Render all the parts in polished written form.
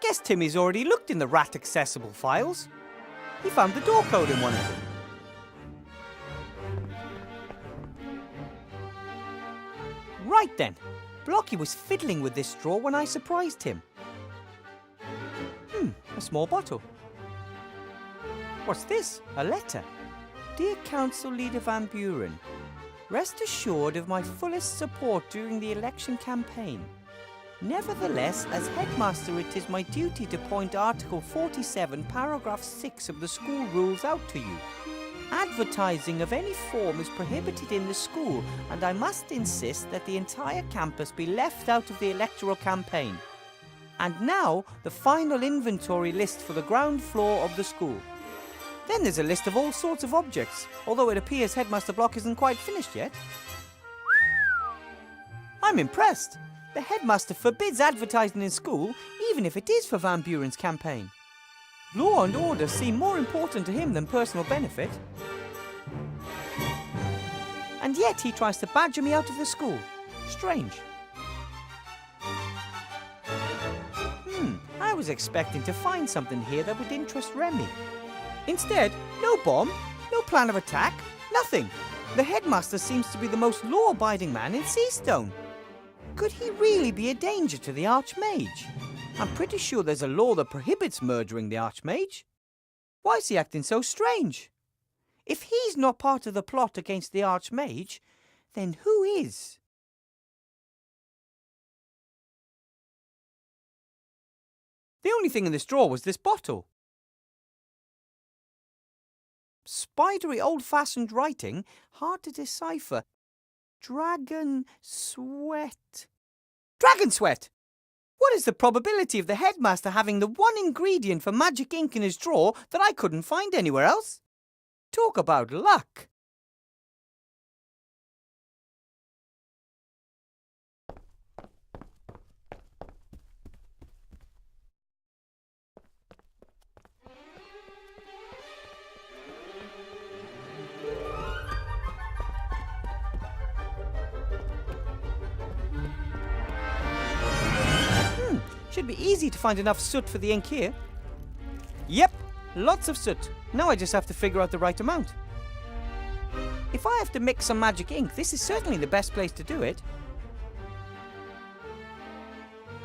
guess Timmy's already looked in the rat-accessible files. He found the door code in one of them. Right then, Blocky was fiddling with this drawer when I surprised him. A small bottle. What's this? A letter. Dear Council Leader Van Buren, rest assured of my fullest support during the election campaign. Nevertheless, as headmaster, it is my duty to point Article 47, Paragraph 6 of the school rules out to you. Advertising of any form is prohibited in the school, and I must insist that the entire campus be left out of the electoral campaign. And now, the final inventory list for the ground floor of the school. Then there's a list of all sorts of objects, although it appears Headmaster Block isn't quite finished yet. I'm impressed. The headmaster forbids advertising in school, even if it is for Van Buren's campaign. Law and order seem more important to him than personal benefit. And yet he tries to badger me out of the school. Strange. I was expecting to find something here that would interest Remy. Instead, no bomb, no plan of attack, nothing. The headmaster seems to be the most law-abiding man in Seastone. Could he really be a danger to the Archmage? I'm pretty sure there's a law that prohibits murdering the Archmage. Why is he acting so strange? If he's not part of the plot against the Archmage, then who is? The only thing in this drawer was this bottle. Spidery old-fashioned writing, hard to decipher. Dragon sweat. Dragon sweat! What is the probability of the headmaster having the one ingredient for magic ink in his drawer that I couldn't find anywhere else? Talk about luck! Should be easy to find enough soot for the ink here. Yep, lots of soot. Now I just have to figure out the right amount. If I have to mix some magic ink, this is certainly the best place to do it.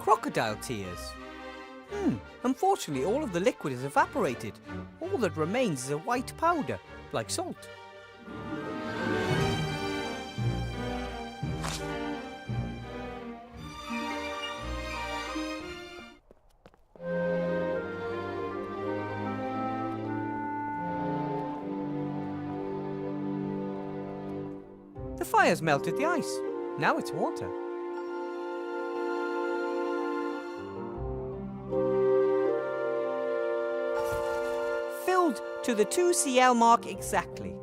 Crocodile tears. Unfortunately, all of the liquid has evaporated. All that remains is a white powder, like salt. The fire's melted the ice. Now it's water. Filled to the 2 cl mark exactly.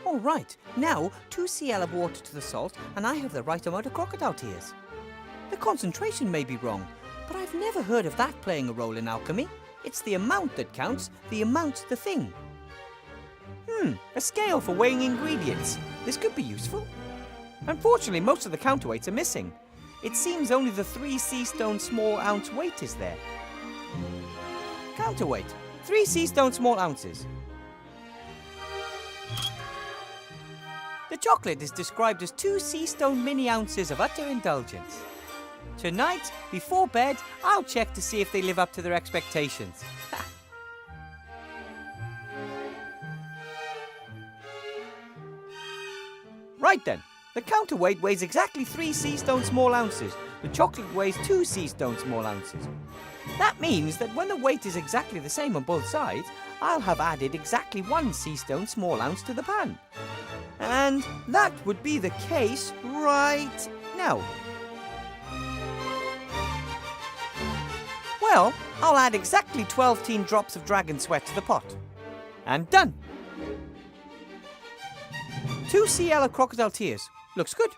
All right, now 2 cl of water to the salt, and I have the right amount of crocodile tears. The concentration may be wrong, but I've never heard of that playing a role in alchemy. It's the amount that counts, the amount's the thing. A scale for weighing ingredients. This could be useful. Unfortunately, most of the counterweights are missing. It seems only the 3 Seastone small ounce weight is there. Counterweight, 3 Seastone small ounces. The chocolate is described as 2 Seastone mini ounces of utter indulgence. Tonight, before bed, I'll check to see if they live up to their expectations. Right then, the counterweight weighs exactly 3 Seastone small ounces. The chocolate weighs 2 Seastone small ounces. That means that when the weight is exactly the same on both sides, I'll have added exactly 1 Seastone small ounce to the pan. And that would be the case right now. Well, I'll add exactly 12 drops of dragon sweat to the pot. And done. 2 sea yellow crocodile tears. Looks good.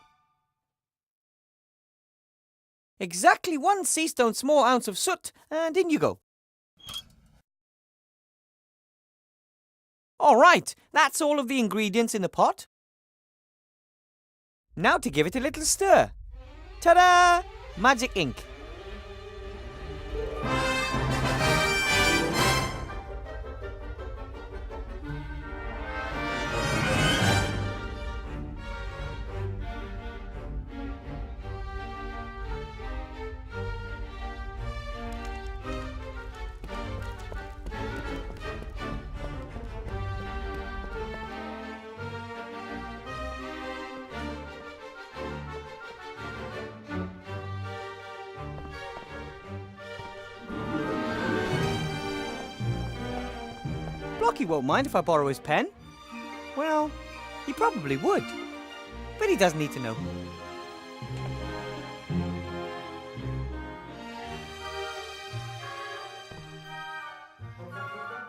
Exactly 1 sea stone small ounce of soot, and in you go. All right, that's all of the ingredients in the pot. Now to give it a little stir. Ta-da! Magic ink. Blocky won't mind if I borrow his pen. Well, he probably would. But he doesn't need to know.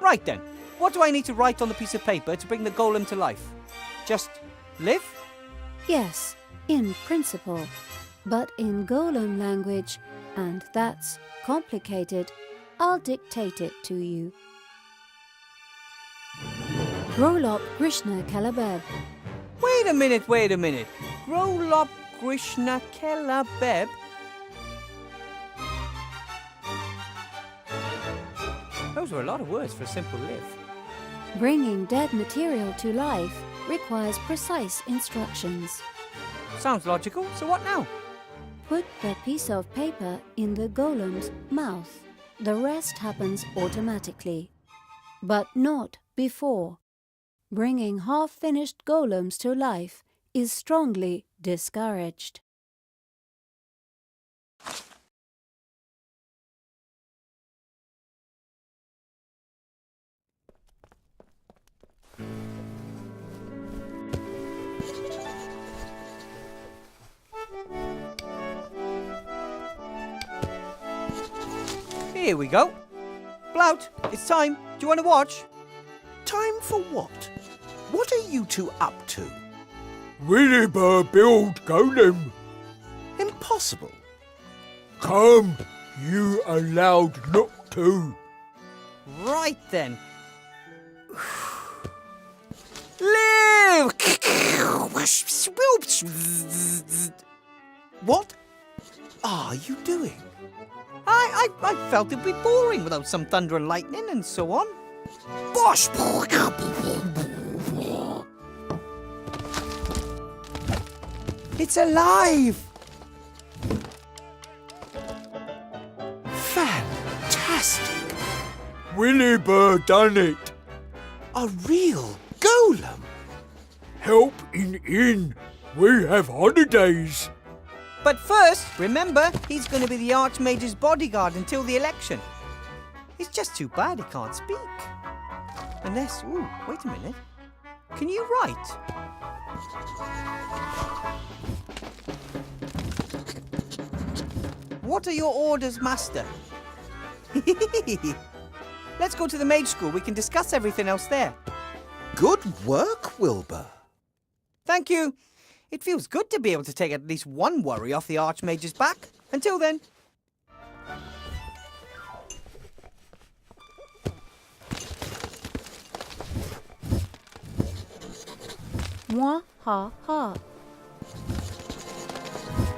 Right then, what do I need to write on the piece of paper to bring the golem to life? Just live? Yes, in principle. But in golem language, and that's complicated, I'll dictate it to you. Grolop Krishna Kalabeb. Wait a minute. Grolop Krishna Kelabeb? Those were a lot of words for a simple live. Bringing dead material to life requires precise instructions. Sounds logical, so what now? Put the piece of paper in the golem's mouth. The rest happens automatically. But not before. Bringing half-finished golems to life is strongly discouraged. Here we go. Blout, it's time. Do you want to watch? Time for what? What are you two up to? Williber build golem. Impossible. Come, you allowed not to. Right then. Live! What are you doing? I felt it'd be boring without some thunder and lightning and so on. Bosh! It's alive! Fantastic! Williber done it. A real golem! Help in. We have holidays. But first, remember, he's going to be the Archmage's bodyguard until the election. It's just too bad he can't speak. Unless, ooh, wait a minute. Can you write? What are your orders, Master? Let's go to the mage school. We can discuss everything else there. Good work, Wilbur. Thank you. It feels good to be able to take at least one worry off the Archmage's back. Until then. Mwah ha ha.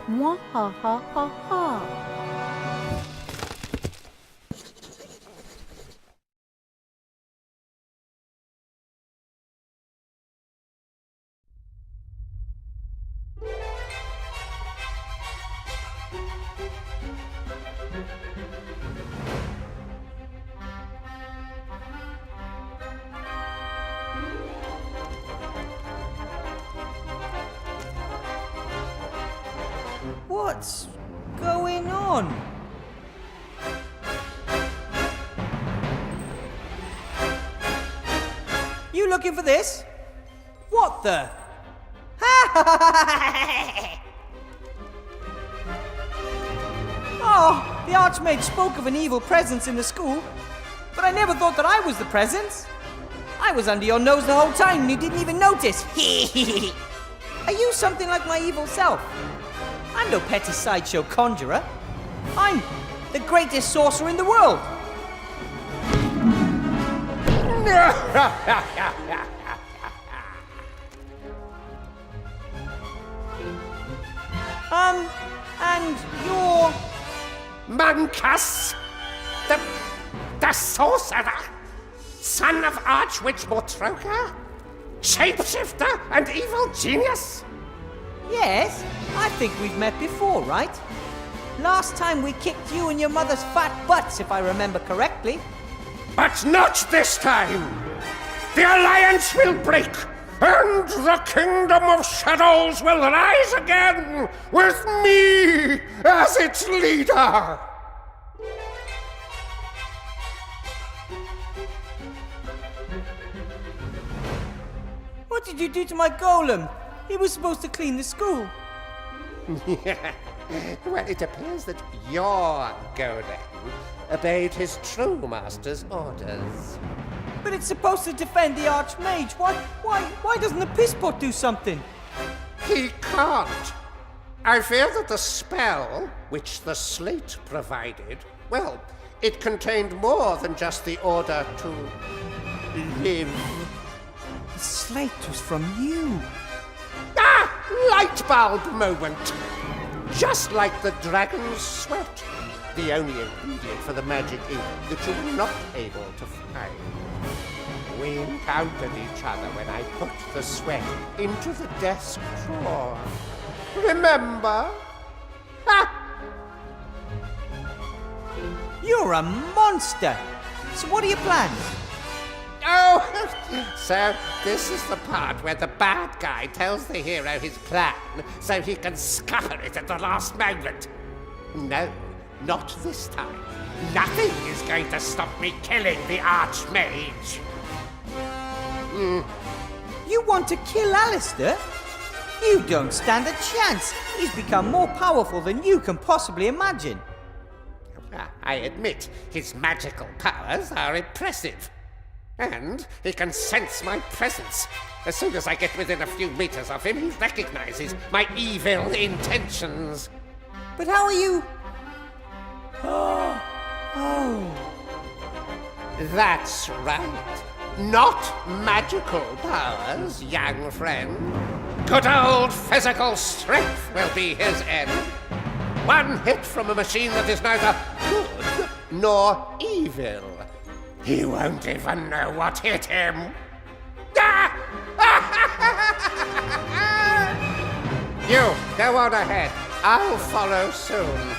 Mwah ha ha ha ha. What's going on? You looking for this? What the? Oh, the Archmage spoke of an evil presence in the school, but I never thought that I was the presence. I was under your nose the whole time and you didn't even notice. Are you something like my evil self? I'm no petty sideshow conjurer. I'm the greatest sorcerer in the world. And you're... Mancus, the sorcerer, son of Archwitch Mortroka, shapeshifter and evil genius? Yes, I think we've met before, right? Last time we kicked you and your mother's fat butts, if I remember correctly. But not this time! The alliance will break, and the kingdom of shadows will rise again, with me as its leader! What did you do to my golem? He was supposed to clean the school. Well, it appears that your golem obeyed his true master's orders. But it's supposed to defend the Archmage. Why doesn't the pisspot do something? He can't. I fear that the spell, which the slate provided, well, it contained more than just the order to live. The slate was from you. Ah! Light bulb moment! Just like the dragon's sweat, the only ingredient for the magic ink that you were not able to find. We encountered each other when I put the sweat into the desk drawer. Remember? Ha! You're a monster. So what are your plans? Oh, so this is the part where the bad guy tells the hero his plan so he can scupper it at the last moment. No, not this time. Nothing is going to stop me killing the Archmage. You want to kill Alistair? You don't stand a chance. He's become more powerful than you can possibly imagine. I admit his magical powers are impressive. And he can sense my presence. As soon as I get within a few meters of him, he recognizes my evil intentions. But how are you... Oh. That's right. Not magical powers, young friend. Good old physical strength will be his end. One hit from a machine that is neither good nor evil. He won't even know what hit him. You, go on ahead. I'll follow soon.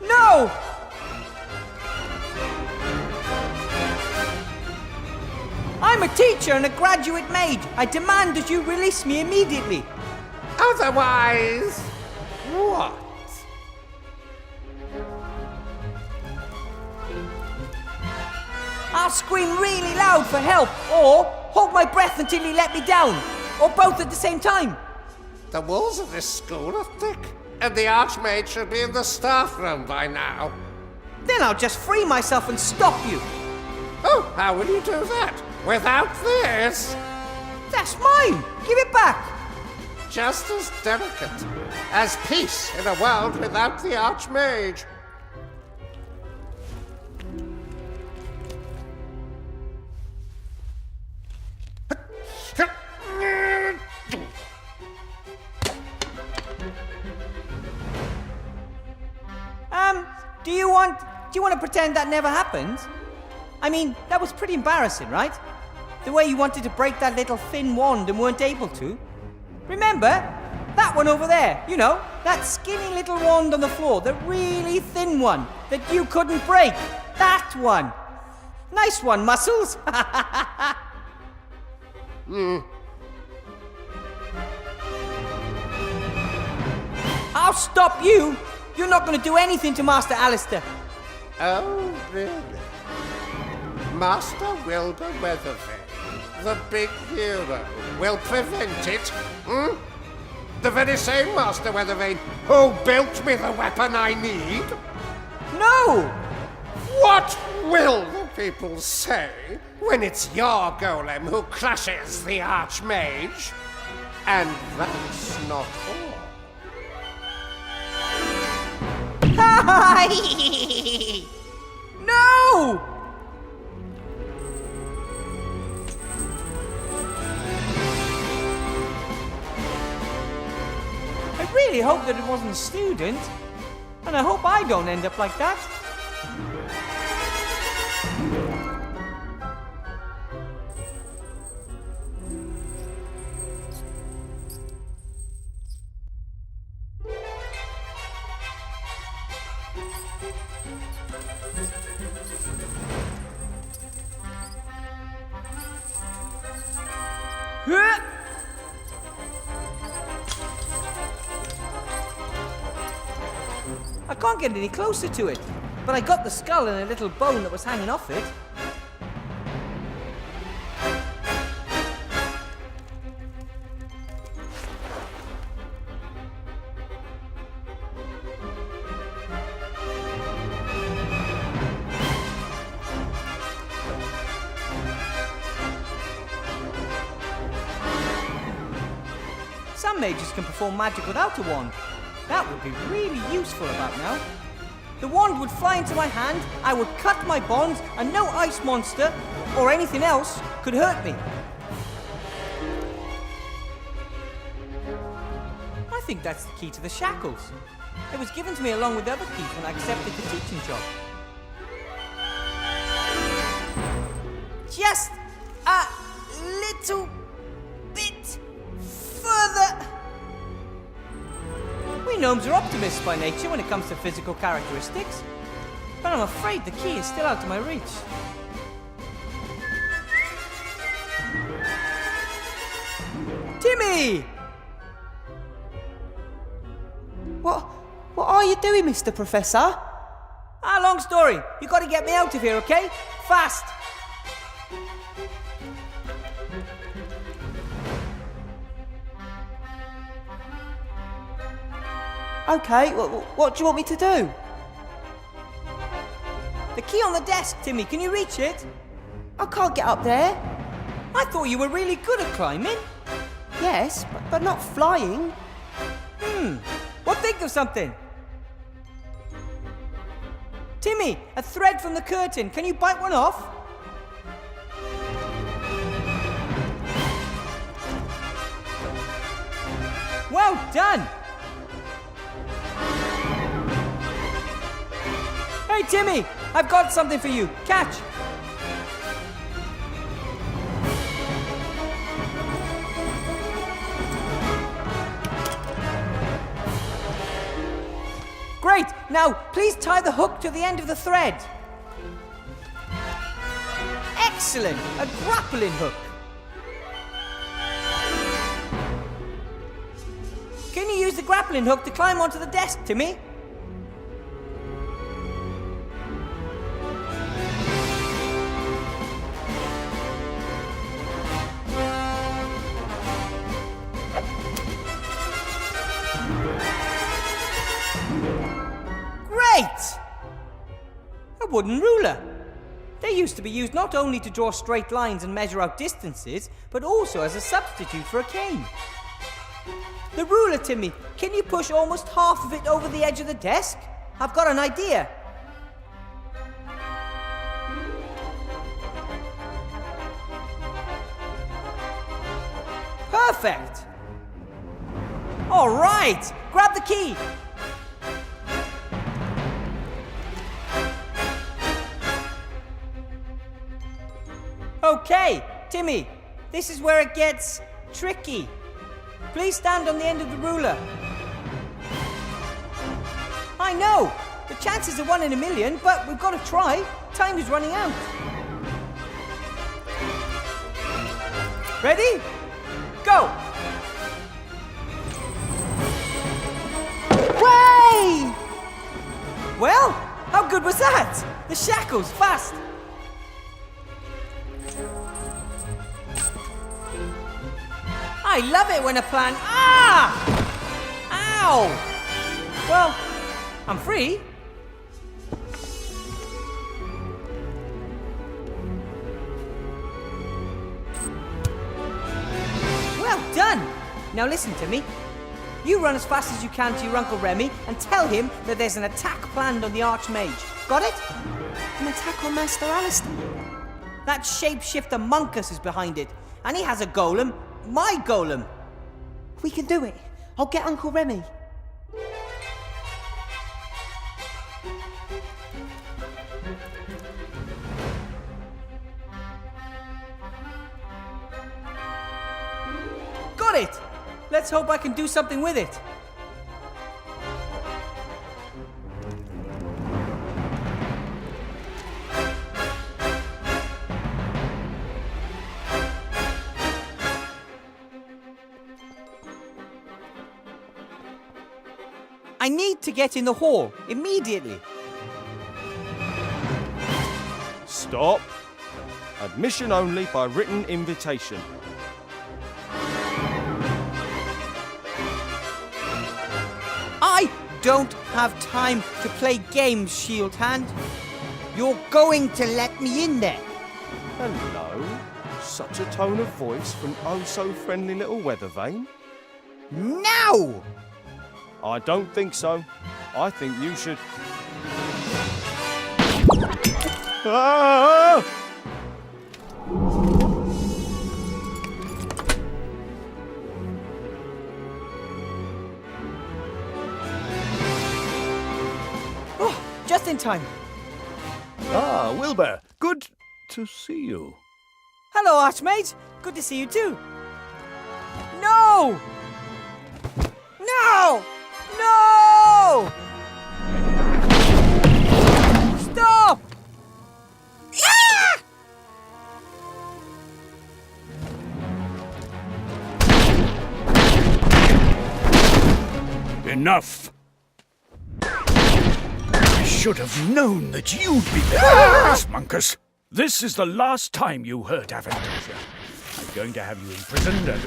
No! I'm a teacher and a graduate mage. I demand that you release me immediately. Otherwise, what? I'll scream really loud for help, or hold my breath until you let me down, or both at the same time. The walls of this school are thick, and the Archmage should be in the staff room by now. Then I'll just free myself and stop you. Oh, how will you do that? Without this? That's mine. Give it back. Just as delicate as peace in a world without the Archmage. Do you want to pretend that never happened? I mean, that was pretty embarrassing, right? The way you wanted to break that little thin wand and weren't able to. Remember? That one over there, you know, that skinny little wand on the floor, the really thin one that you couldn't break. That one. Nice one, Muscles. I'll stop you. You're not going to do anything to Master Alistair. Oh, really? Master Wilbur Weathervane, the big hero, will prevent it? The very same Master Weathervane who built me the weapon I need? No! What will the people say when it's your golem who crushes the Archmage? And that's not all. No! I really hope that it wasn't a student. And I hope I don't end up like that. Huh? I can't get any closer to it, but I got the skull and a little bone that was hanging off it. Some mages can perform magic without a wand. That would be really useful about now. The wand would fly into my hand, I would cut my bonds, and no ice monster, or anything else, could hurt me. I think that's the key to the shackles. It was given to me along with other keys when I accepted the teaching job. Just a little bit further. We gnomes are optimists by nature when it comes to physical characteristics, but I'm afraid the key is still out of my reach. Timmy! What are you doing, Mr. Professor? Long story. You gotta get me out of here, okay? Fast! Okay, what do you want me to do? The key on the desk, Timmy. Can you reach it? I can't get up there. I thought you were really good at climbing. Yes, but not flying. Well, think of something. Timmy, a thread from the curtain. Can you bite one off? Well done. Hey, Timmy, I've got something for you. Catch. Great! Now, please tie the hook to the end of the thread. Excellent! A grappling hook. Can you use the grappling hook to climb onto the desk, Timmy? A wooden ruler. They used to be used not only to draw straight lines and measure out distances, but also as a substitute for a cane. The ruler, Timmy, can you push almost half of it over the edge of the desk? I've got an idea. Perfect! All right, grab the key. Okay, Timmy, this is where it gets tricky. Please stand on the end of the ruler. I know, the chances are 1 in a million, but we've got to try. Time is running out. Ready? Go! Way! Well, how good was that? The shackles, fast! I love it when a plan... Ah! Ow! Well, I'm free. Now listen to me. You run as fast as you can to your Uncle Remy and tell him that there's an attack planned on the Archmage. Got it? An attack on Master Alistair. That shapeshifter Monkus is behind it, and he has a golem. My golem. We can do it. I'll get Uncle Remy. Got it! Let's hope I can do something with it. I need to get in the hall immediately. Stop. Admission only by written invitation. I don't have time to play games, Shield Hand. You're going to let me in there. Hello. Such a tone of voice from oh-so-friendly little Weathervane. Now! I don't think so. I think you should... Ah! Oh, just in time. Ah, Wilbur, good to see you. Hello, Archmage. Good to see you too. No! No! No! Stop! Ah! Enough. I should have known that you'd be this, Monkus. This is the last time you hurt Avantasia. I'm going to have you imprisoned and...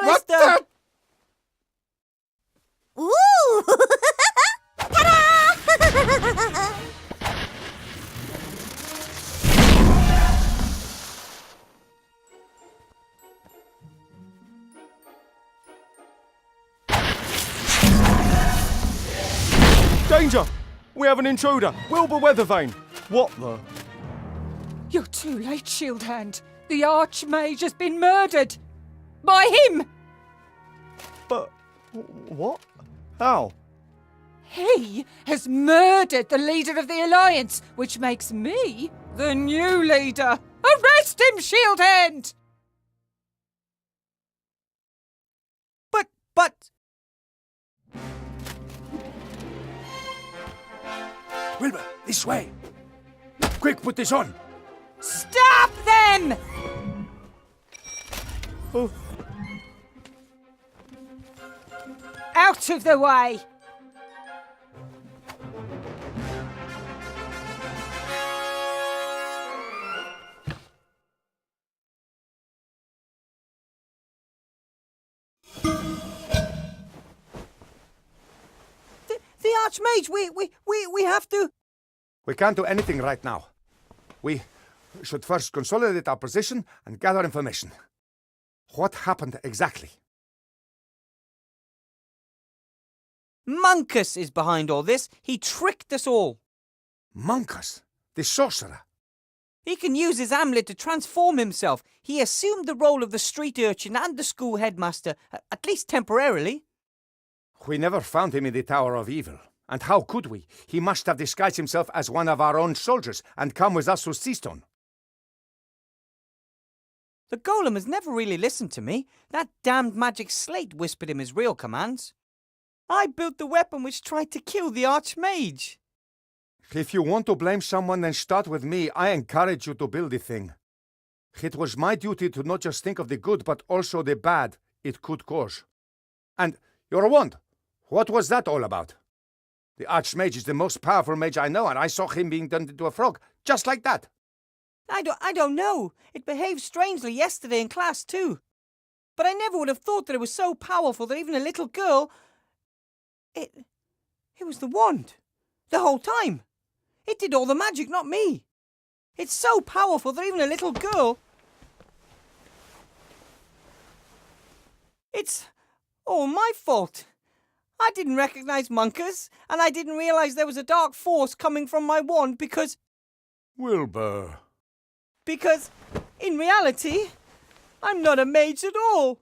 Alistair! Ooh! Ta-da! Danger! We have an intruder! Wilbur Weathervane! What the... You're too late, Shield Hand. The Archmage has been murdered. By him! But... what? How? He has murdered the leader of the Alliance, which makes me the new leader. Arrest him, Shield Hand! But... Wilbur, this way. Quick, put this on. Stop them! Oh. Out of the way! The Archmage, we have to... We can't do anything right now. We should first consolidate our position and gather information. What happened exactly? Monkus is behind all this. He tricked us all. Monkus, the sorcerer. He can use his amulet to transform himself. He assumed the role of the street urchin and the school headmaster, at least temporarily. We never found him in the Tower of Evil. And how could we? He must have disguised himself as one of our own soldiers and come with us to Seastone. The golem has never really listened to me. That damned magic slate whispered him his real commands. I built the weapon which tried to kill the Archmage. If you want to blame someone, then start with me. I encourage you to build the thing. It was my duty to not just think of the good, but also the bad it could cause. And you're a wand. What was that all about? The Archmage is the most powerful mage I know, and I saw him being turned into a frog, just like that. I don't know. It behaved strangely yesterday in class too. But I never would have thought that it was so powerful that even a little girl... It was the wand. The whole time. It did all the magic, not me. It's so powerful that even a little girl... It's all my fault. I didn't recognize Monkus, and I didn't realize there was a dark force coming from my wand because, Wilbur. in reality, I'm not a mage at all.